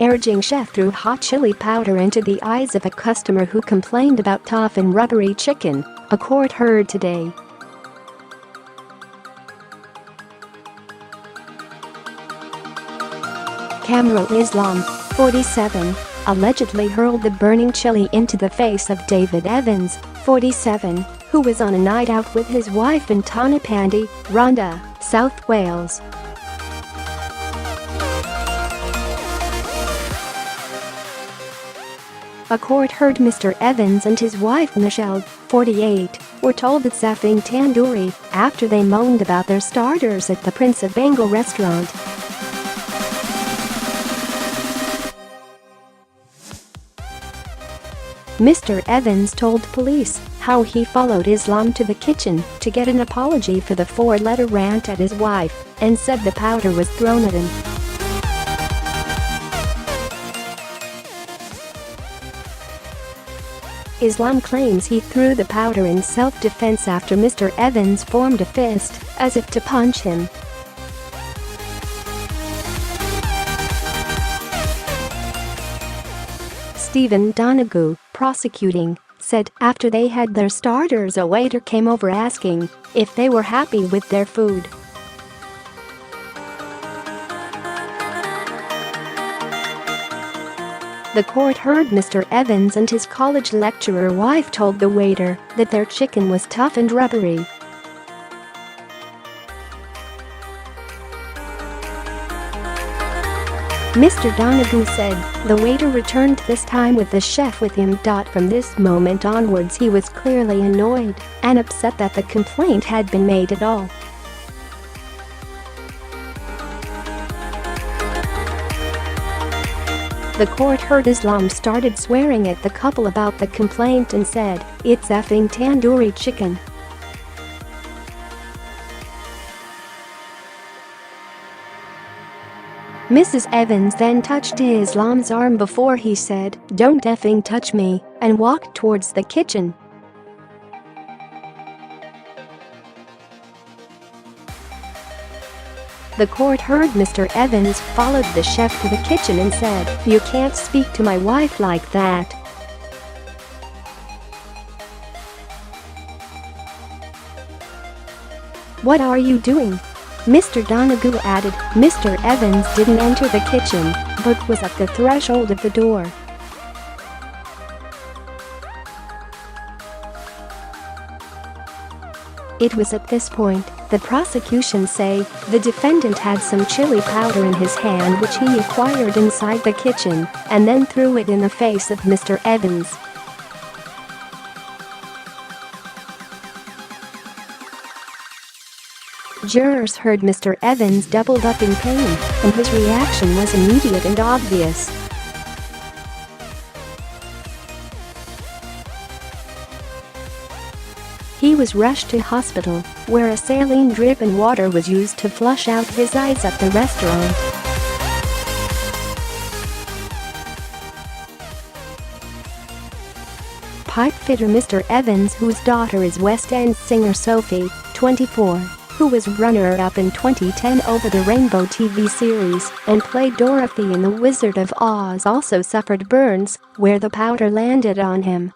Araging chef threw hot chili powder into the eyes of a customer who complained about tough and rubbery chicken, a court heard today. January.Islam, 47, allegedly hurled the burning chili into the face of David Evans, 47, who was on a night out with his wife in Tonypandy, Rhondda, South Wales. A court heard Mr Evans and his wife Michelle, 48, were told it's effing tandoori after they moaned about their starters at the Prince of Bengal restaurant. Mr Evans told police how he followed Islam to the kitchen to get an apology for the four-letter rant at his wife and said the powder was thrown at him. Islam claims he threw the powder in self-defense after Mr Evans formed a fist as if to punch him. Mr Donaghue, prosecuting, said after they had their starters a waiter came over asking if they were happy with their food. The court heard Mr Evans and his college lecturer wife told the waiter that their chicken was tough and rubbery. Mr Donaghue said the waiter returned this time with the chef with him. From this moment onwards he was clearly annoyed and upset that the complaint had been made at all. The court heard Islam started swearing at the couple about the complaint and said, "It's effing tandoori chicken." Mrs. Evans then touched Islam's arm before he said, "Don't effing touch me," and walked towards the kitchen. The court heard Mr. Evans followed the chef to the kitchen and said, "You can't speak to my wife like that." "What are you doing?" Mr. Donaghue added. Mr. Evans didn't enter the kitchen, but was at the threshold of the door. It was at this point, the prosecution say, the defendant had some chili powder in his hand which he acquired inside the kitchen, and then threw it in the face of Mr. Evans. Jurors heard Mr. Evans doubled up in pain, and his reaction was immediate and obvious. He was rushed to hospital, where a saline drip and water was used to flush out his eyes at the restaurant. Pipe fitter Mr. Evans, whose daughter is West End singer Sophie, 24, who was runner-up in 2010 over the Rainbow TV series and played Dorothy in The Wizard of Oz, also suffered burns where the powder landed on him.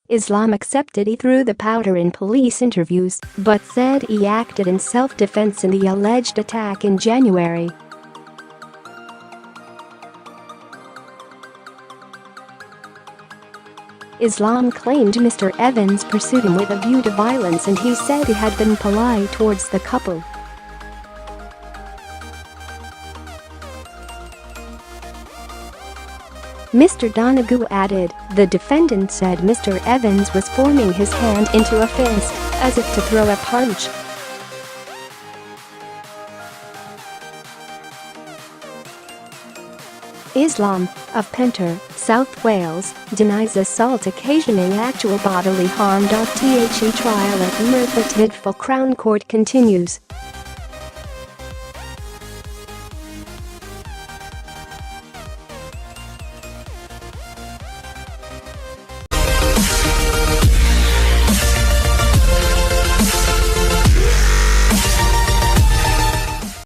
Islam accepted he threw the powder in police interviews, but said he acted in self-defense in the alleged attack in January. Islam claimed Mr. Evans pursued him with a view to violence, and he said he had been polite towards the couple. Mr. Donaghue added, the defendant said Mr. Evans was forming his hand into a fist, as if to throw a punch. Islam, of Pentre, South Wales, denies assault occasioning actual bodily harm. The trial at Merthyr Tydfil Crown Court continues.